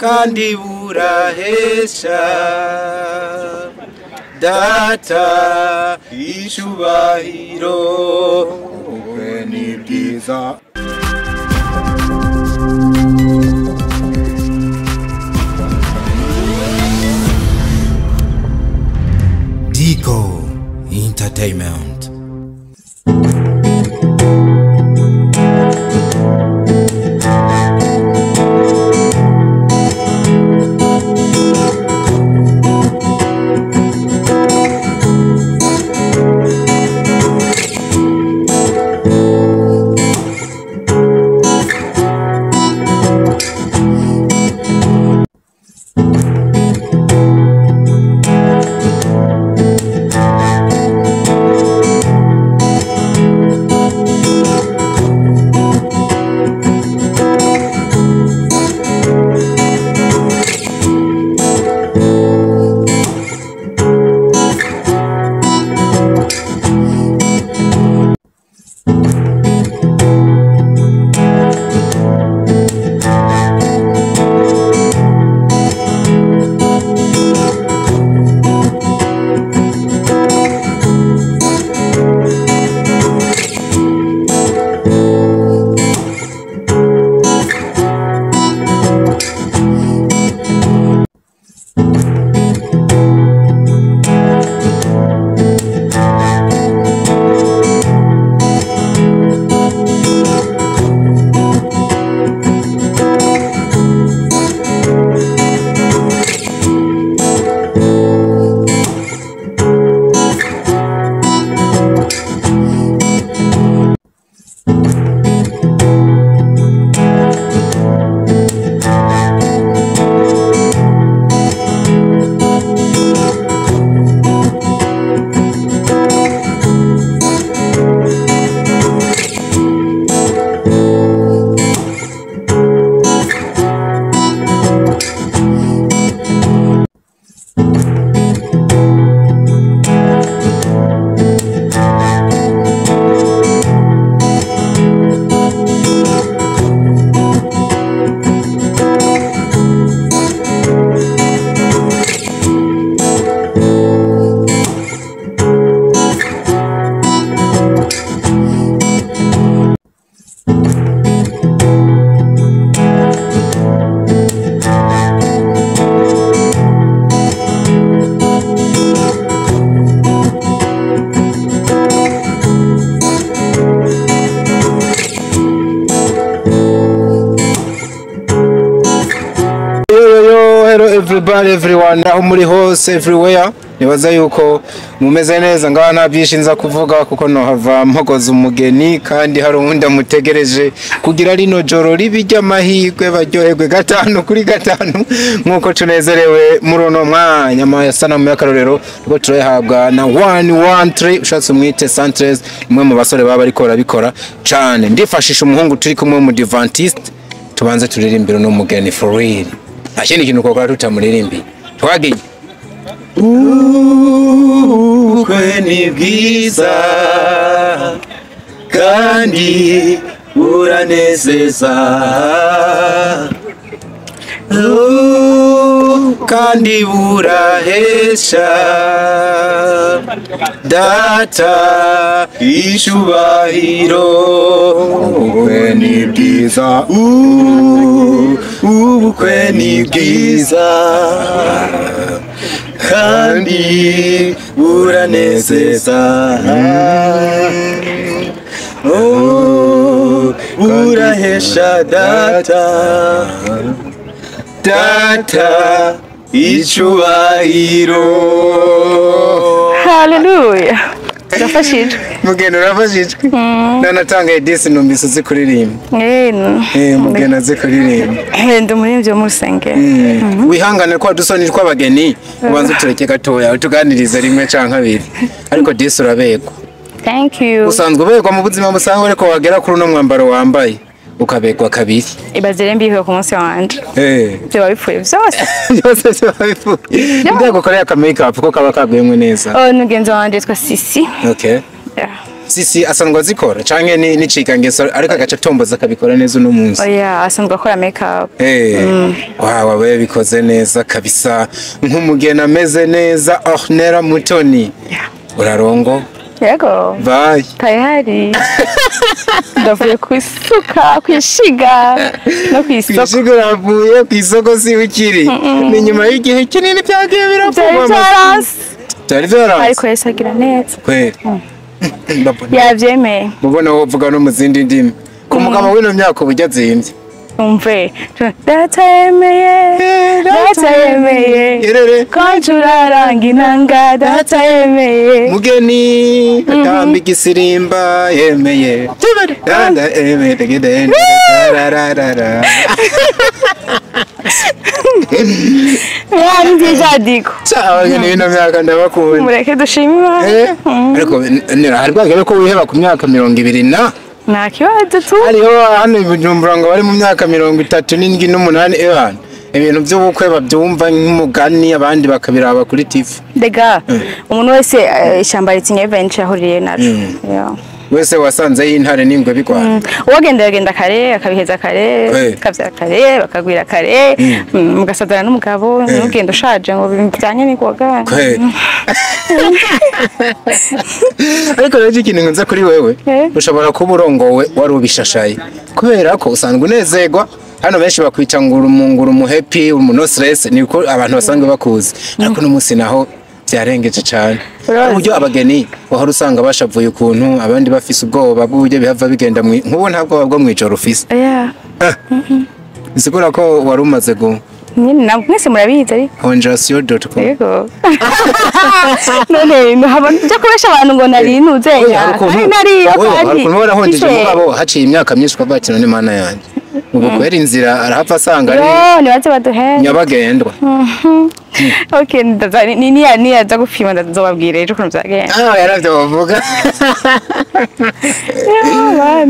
kandi burahesha data icubahiro wowe ni bwiza. Dico Entertainment. Everybody, everyone, aho muri hose, everywhere. Nibaza yuko mumeze neza ngaha nta byinshi nza kuvuga kuko no hava mpogoza umugeni kandi hari uwundi amutegereje kugira rino joro ribijya amahirwe baryoherwe 5 kuri 5 nkuko tunezerewe muri uno mwanya amasanamu y'akarorero rwo turayahabwa na 113 ushatse umwite Santres imwe mu basore baba ariko barabikora cyane. Ndifashisha umuhungu turi kumwe mu Adventist tubanze turirimbira no mugeni for real. Ashini kintu kokora tutamuririmbi twagiye ubukwe ni bwiza kandi buranezeza kandi burahesha data icubahiro ubukwe ni bwiza ubukwe ni bwiza kandi buranezeza burahesha data icubahiro. Hallelujah. Urafashijwe mugeni urafashijwe nanatanga edisi numvise uzi kuririmba mugeni azi kuririmba ndi umuririmbyi wo mu rusengero wihangane ko dusoni tw'abageni ubanza tureke gatoya utuganirize rimwe canke kabiri ariko disi urabegwa. Thank you. Usanzwe ubegwa mu buzima busanzwe ariko wagera kuri uno mwambaro wambaye ukabegwa kabiri. Ibazire mbiho ku munsi wanje. Byo babipfuye byose. Byose babipfuye. Ndego kore aka make up ko kaba kagwemwe neza. Nugenzo wanje twa Sisi. Okay. Yeah. sisi asanzwe azikora canke ni cikangeso ariko agaca tomboza akabikora neza uno munsi. Oya asanzwe akora makeup. Wawe we bikoze neza kabisa nk'umugeni ameze neza Ornella Mutoni. Urarongo? Yego. Bye. Tayari. Ndavuye kwisuka kwishiga no kwisoko. Kwishiga uravuye kwisoko si ukiri. Ni nyuma y'igihe kinini byagiye biravugwa. Byari vyaranze. Ariko yesagira neza. Kweli. Yavyemeye. Mubona wovuga no mu zindi ndimi. Ku mugabo w'ino myaka ubujya azimvye. Umve. Data yemeye. Kanjuraranga inanga data yemeye. Mugeni atamba igisirimba yemeye. Danda yemeye tegede. Rararara. Wani nzijadiko. Sawa ngene ino myaka ndabakunda. Mureke dushima. Ariko harwagere ko wiheba ku myaka 20 na nta kibazo tu hariho hano Bujumbura ngo bari mu myaka 37 n'umunani hano ibintu by'ubukwe babyumva nk'umugani abandi bakabiraba kuri TV. Dega umuntu wese ishyamba ritinye event yahuriye naryo. Wese wasanze y'intare n'ingwe bigwana. Uwagendagenda kare akabiheza kare kavya kare bakagwira kare mugasadana n'umugabo n'ugendo ushaje ngo bijanye n'ikoga. Ariko rero ikintu nkunze kuri wewe ushobora kuba urongowe wari ubishashaye kubera ko usanzwe unezerwa. Hano benshi bakwica nguru mu happy no stress niko abantu basanzwe bakuzi ariko n'umunsi naho byarengeje cyane. Uburyo abageni wahora usanga bashavuye ukuntu abandi bafise ubwoba bw'uburyo bihava bigenda nk'ubu ntabwo bwo mwijoro ufise. Nsigura ko wari umaze nyine nabwo mwese murabizi ari honjasio.com. Yego. None haba byo kubesha abantu ngo nari nuzenya. Nari kandi. Kubona honjeje mugabo haciye imyaka myinshi kwabatira n'Imana yanjye. Ubu kwera inzira arahava asanga ari. Ni baze baduhe. Nyabagendwa. Okay, ni yaza gupima ndazobabwira ejo kuno byagenda. Yaravyo bavuga.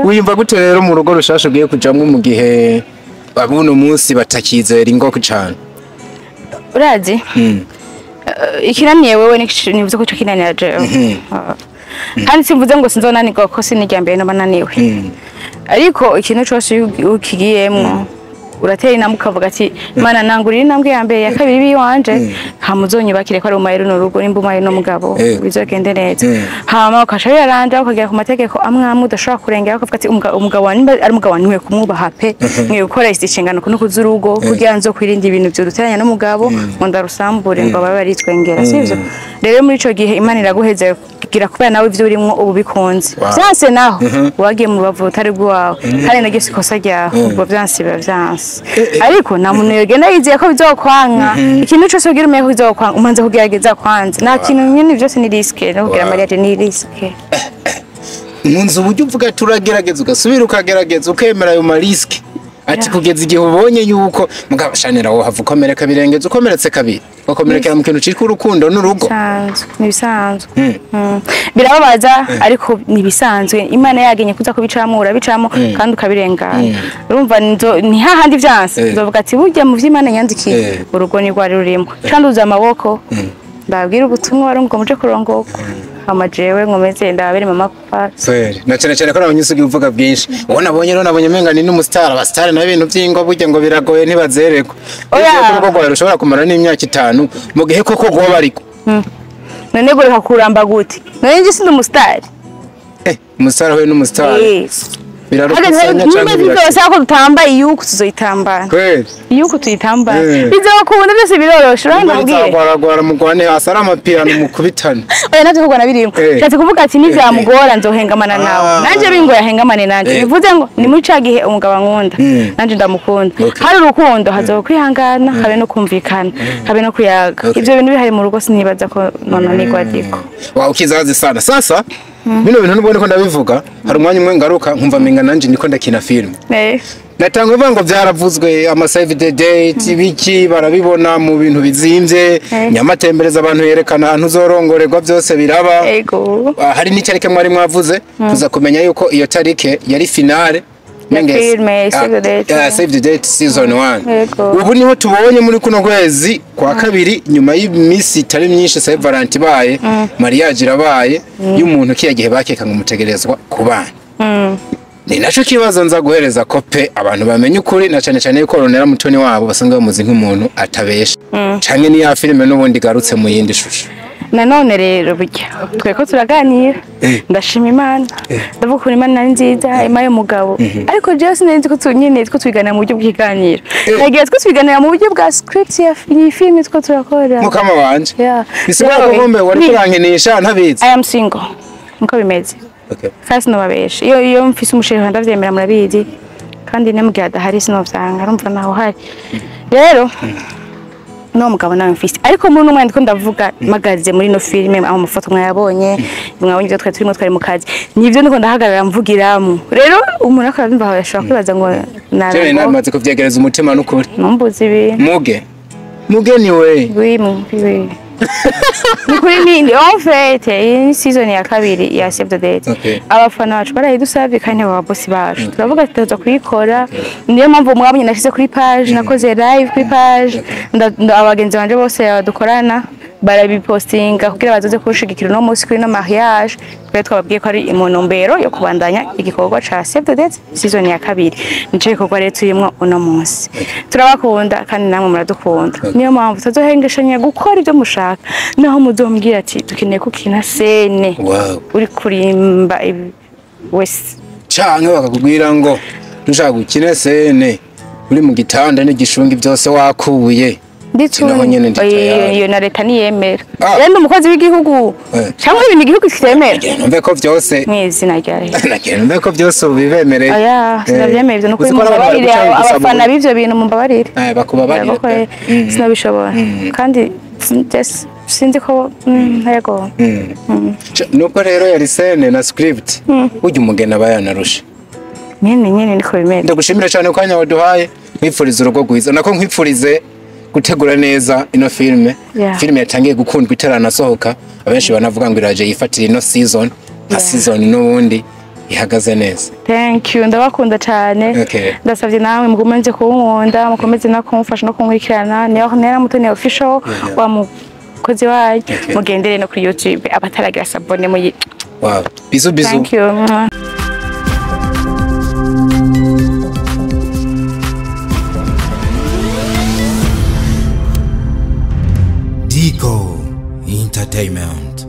Wiyumva gute rero mu rugo rushasha ugiye kujamwe mu gihe abuno munsi batakizera ingoko cyane? Urazi? Ikinaniye wewe nivuze ko kinaniye jewe. Kandi simvuze ngo sinzonanirwa ko sinijyambere no bananiwe. Ariko ikintu cyose ukigiyemwo uratera inambwe ukavuga ati mana nangurira inambwe ya mbere ya kabiri biwanje hamuzonyubakire ko ari umayero n'urugo nimbumaye no mugabo bizogende neza hama ukasha yaranja ukagira ku mategeko amwe udashobora kurengera ukavuga ati umugabo wani ari umugabo wani kumwubaha pe mwe gukora isishingano kuno kuzurugo kugira nzo kwirinda ibintu byo duteranya n'umugabo ngo ndarusambure ngo babe baritwengera sivyo rero muri ico gihe Imana iraguheze kugira kubera nawe ivyo urimo ubu bikunze byanse naho wagiye mu rubavu utari rwawe kandi nagise ikosa ryaho ubwo byanse biba byanse ariko nta muntu yogenda yizeye ko bizokwanka ikintu cyose ugira umenye ko bizokwanka umanze kugerageza kwanze nta kintu nyine byose ni risque no kugira mariage ni risque munzu uburyo uvuga turagerageza ugasubira ukagerageza ukemera ayo mariske ati kugeza igihe ubonye yuko mugabashanira wo havukomereka birengeze ukomeretse kabiri bakomerekera mu kintu cyitwa urukundo n'urugo nibisanzwe birababaza ariko nibisanzwe Imana yagenye kuza kubicamo urabicamo kandi ukabirengana urumva ni hahandi byanse nzovuga ati burya mu vy'Imana yandikiye urugo ni rwari rurimo canduza amaboko ndabwira ubutumwa warungo muje kurongoko amajewe ngomeze ndabere mama papa kweli na cyane ko nabanyusugi uvuga bwinshi ubona nabonye menga ni n'umustar abastar na bintu byingo burya ngo biragoye ntibazereko uko rwari rushobora kumara n'imyaka 5 mu gihe koko goba ariko none gore hakuramba gute none nje sindi umustar umustar we n'umustar birarukusanya cyane byose ko tutambaye yuko tuzoyitambana kweli yuko tuyitambana bizokunda byose biroroshe urambabwiye gwara mugwane asara amapirano mukubitana oya natwe kugwana birimo cyatse kuvuga ati nivyamugora nzohengamana nawe nanje bingo yahengamane nanje bivuze ngo ni muri cagihe umugabo nkunda nanje ndamukunda hari urukundo hazokwihangana habe no kumvikana habe no kuyaga ivyo bintu bihari mu rugo sinibaza ko nonanirwa diko wa ukizazi sana sasa bino bintu nubone ko ndabivuga hari umwanya umwe ngaruka nkumva menga nanje niko ndakina film natangwe vango byaravuzwe ama save the date ibiki barabibona mu bintu bizimvye nyamatembereza abantu yerekana ahantu uzorongorerwa byose biraba ego hari n'icyarike mwari mwavuze tuza kumenya yuko iyo tarike yari finale filme Save the Date. Save the Date season 1. Yego. Ubu niho tubonye muri kuno kwezi kwa kabiri nyuma y'imisi itari myinshi Saint Valentin baye Mariage irabaye y'umuntu kiya gihe bakeka ngo mutegerezwa kubana. Ni naco kibazo nza guhereza kope abantu bamenye ukuri na cyane cyane yuko Ornella mutoni wabo basanga bamuzi nk'umuntu atabesha. Canke ni ya filme n'ubundi garutse mu yindi shusho. Nanone rero burya tweko turaganira ndashima Imana ndavuga ko Imana ari nziza imaye umugabo ariko je sinenzi ko tunyine two twigana mu buryo bw'iganira nagiye two twiganira mu buryo bwa script ya film two turakora mukama wanje bisigara ko wari kurankenisha ntabizi I am single nko bimeze first no babesha iyo mfise umusheri ndavyemera murabizi kandi nemubwira adahari sinovyanga arumva naho hari rero no mugabo nawe mfise ariko muri numwe ndiko ndavuga magaze muri no filme aho mafoto mwayabonye mwabonye ibyo turimo twari mu kazi nivyo ndiko ndahagarara mvugiramo rero umuntu akabimva aho yashaka kwibaza ngo naraje namaze kuvyegereza umutima n'ukuri numbuzi ibi muge ni we Nikuri ni en fait iyi season ya kabiri ya Save the Date abafana bacu barayidusabye kandi aba boss bacu turavuga tutaza kuyikora niyo mpamvu mwabonye nashize kuri page nakoze live kuri page abagenzi banje bose dukorana barabipostinga kugira bazoze kushigikira no munsi kuri no mariage twe twababwiye ko ari imunumbero yo kubandanya igikorwa ca Save the Date season ya kabiri nico gikorwa rero turimo uno munsi turabakunda kandi namwe muradukunda niyo mpamvu tuzohengeshanya gukora ibyo mushaka naho muzombwira ati dukeneye kukina scene uri kurimba wese canke bakakubwira ngo dushaka gukina scene uri mu gitanda n'igishungi byose wakubuye iyo na leta niyemera rero umukozi w'igihugu cyangwa ibintu igihugu kitemera numve ko byose mwizina rya leta numve ko byose ubibemereye sinabyemeye ibyo nuko mubabarire abafana b'ivyo bintu mumbabarire bakubabarire sinabishobora kandi sinzi ko yego nuko rero yari scene na script ujya umugena bayanarusha nyene niko bimeze ndagushimira cyane ko kanya waduhaye nkwifuriza urugo rwiza nako nkwifurize gutegura neza ino filme yatangiye gukundwa itaranasohoka abenshi banavuga ngo iraje yifatira ino season season n'ubundi ihagaze neza thank you ndabakunda cyane ndasavye nawe mukomeze kunkunda mukomeze no kumfasha no kunkurikirana ni Ornella mutoni official wa mukozi wayo mugendere no kuri YouTube abataragira sabone mu bizu thank you Entertainment.